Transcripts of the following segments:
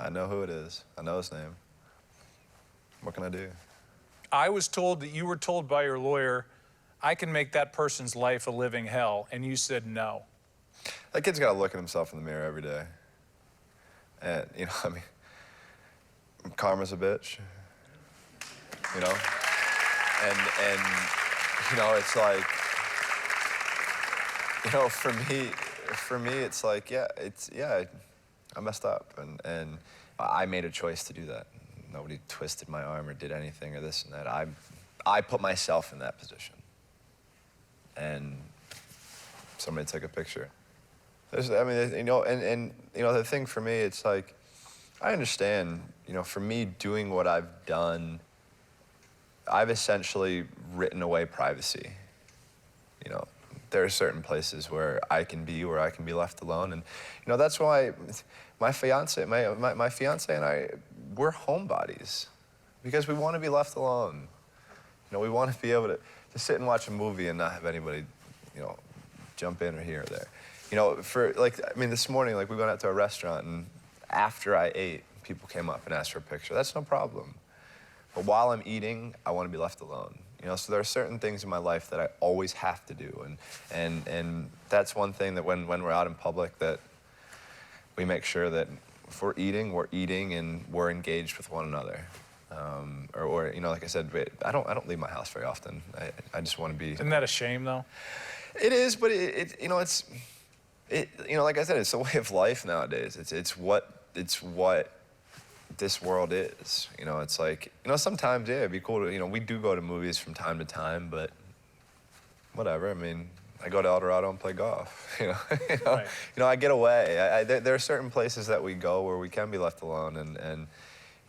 I know who it is. I know his name. What can I do? I was told that you were told by your lawyer, I can make that person's life a living hell, and you said no. That kid's got to look at himself in the mirror every day. And, you know, I mean, karma's a bitch, you know? And you know, it's like, you know, for me, it's like, yeah, I messed up, and I made a choice to do that. Nobody twisted my arm or did anything or this and that. I put myself in that position. And somebody took a picture. I mean, you know, and you know, the thing for me, it's like, I understand, you know, for me doing what I've done, I've essentially written away privacy. You know, there are certain places where I can be left alone, and you know, that's why my fiance and I, we're homebodies, because we want to be left alone. You know, we want to be able to sit and watch a movie and not have anybody, you know, jump in or here or there. You know, for like, I mean, this morning, like, we went out to a restaurant, and after I ate, people came up and asked for a picture. That's no problem. But while I'm eating, I want to be left alone. You know, so there are certain things in my life that I always have to do, and that's one thing that when we're out in public, that we make sure that if we're eating and we're engaged with one another. Or you know, like I said, I don't leave my house very often. I just want to be. Isn't that a shame, though? It is, but it you know, you know, like I said, it's a way of life nowadays. It's what this world is. You know, it's like, you know, sometimes, yeah, it'd be cool to, you know, we do go to movies from time to time, but whatever. I mean, I go to El Dorado and play golf. You know, Right. You know, I get away. There are certain places that we go where we can be left alone, and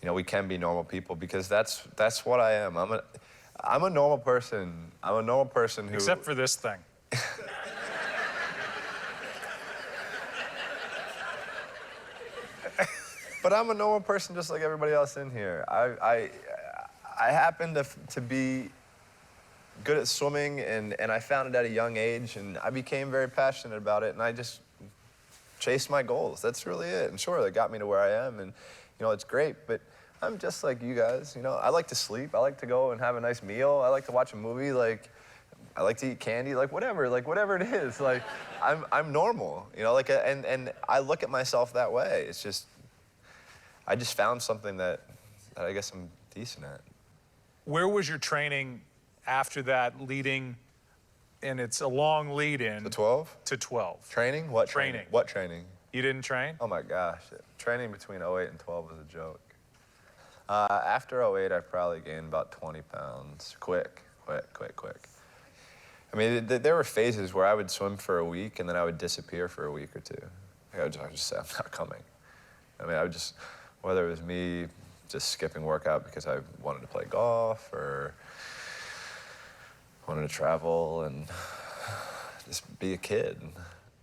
you know, we can be normal people, because that's what I am. I'm a normal person. I'm a normal person who. Except for this thing. But I'm a normal person just like everybody else in here. I happen to be good at swimming, and I found it at a young age, and I became very passionate about it, and I just chased my goals. That's really it. And sure, that got me to where I am, and you know, it's great, but I'm just like you guys. You know, I like to sleep. I like to go and have a nice meal. I like to watch a movie. Like, I like to eat candy. Like whatever it is. Like, I'm normal. You know, like, and I look at myself that way. It's just, I just found something that I guess I'm decent at. Where was your training after that, leading, and it's a long lead in. To 12? To 12. Training? What Training. What training? You didn't train? Oh my gosh. Training between 08 and 12 was a joke. After 08, I probably gained about 20 pounds. Quick. I mean, there were phases where I would swim for a week, and then I would disappear for a week or two. I would just say, I'm not coming. I mean, I would just, whether it was me just skipping workout because I wanted to play golf or wanted to travel and just be a kid.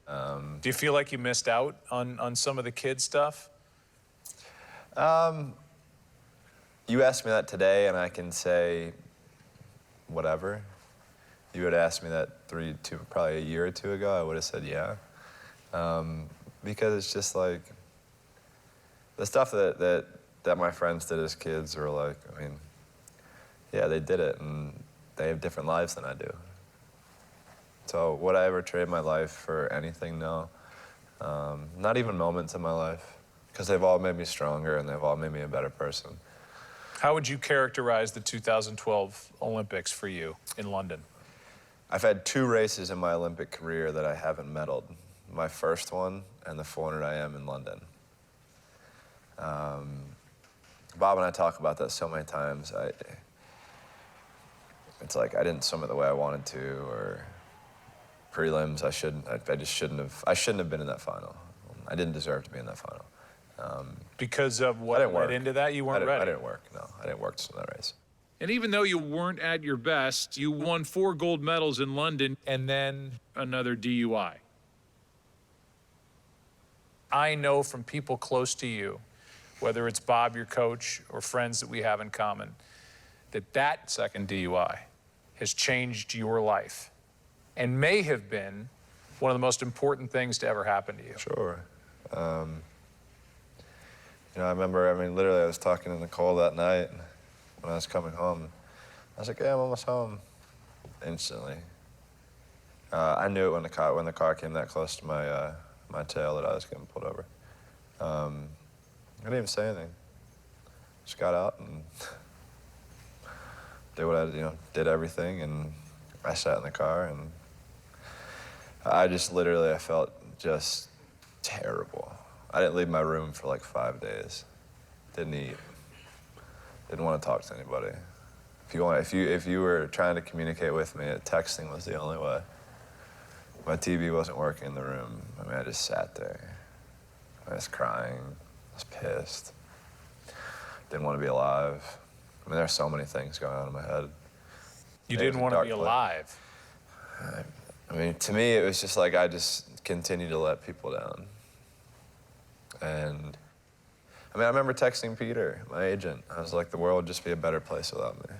Do you feel like you missed out on some of the kid stuff? You asked me that today, and I can say whatever. You would ask me that probably a year or two ago, I would have said yeah. Because it's just like, the stuff that my friends did as kids were like, I mean, yeah, they did it, and they have different lives than I do. So would I ever trade my life for anything? No. Not even moments in my life, because they've all made me stronger, and they've all made me a better person. How would you characterize the 2012 Olympics for you in London? I've had 2 races in my Olympic career that I haven't medaled. My first one and the 400 IM in London. Bob and I talk about that so many times. It's like I didn't swim it the way I wanted to, or prelims. I just shouldn't have been in that final. I didn't deserve to be in that final. Because of what led into that? You weren't ready? I didn't work, no. I didn't work to swim that race. And even though you weren't at your best, you won 4 gold medals in London and then another DUI. I know from people close to you, whether it's Bob, your coach, or friends that we have in common, that second DUI has changed your life and may have been one of the most important things to ever happen to you. Sure. You know, I remember, literally I was talking to Nicole that night when I was coming home. I was like, yeah, I'm almost home. Instantly. I knew it when the car came that close to my tail that I was getting pulled over. I didn't even say anything. Just got out and did what did everything, and I sat in the car, and I felt just terrible. I didn't leave my room for like 5 days. Didn't eat. Didn't want to talk to anybody. If you were trying to communicate with me, texting was the only way. My TV wasn't working in the room. I just sat there. I was crying. I was pissed. Didn't want to be alive. There are so many things going on in my head. You didn't want to be alive. To me, it was just like I just continued to let people down. And I remember texting Peter, my agent. I was like, the world would just be a better place without me.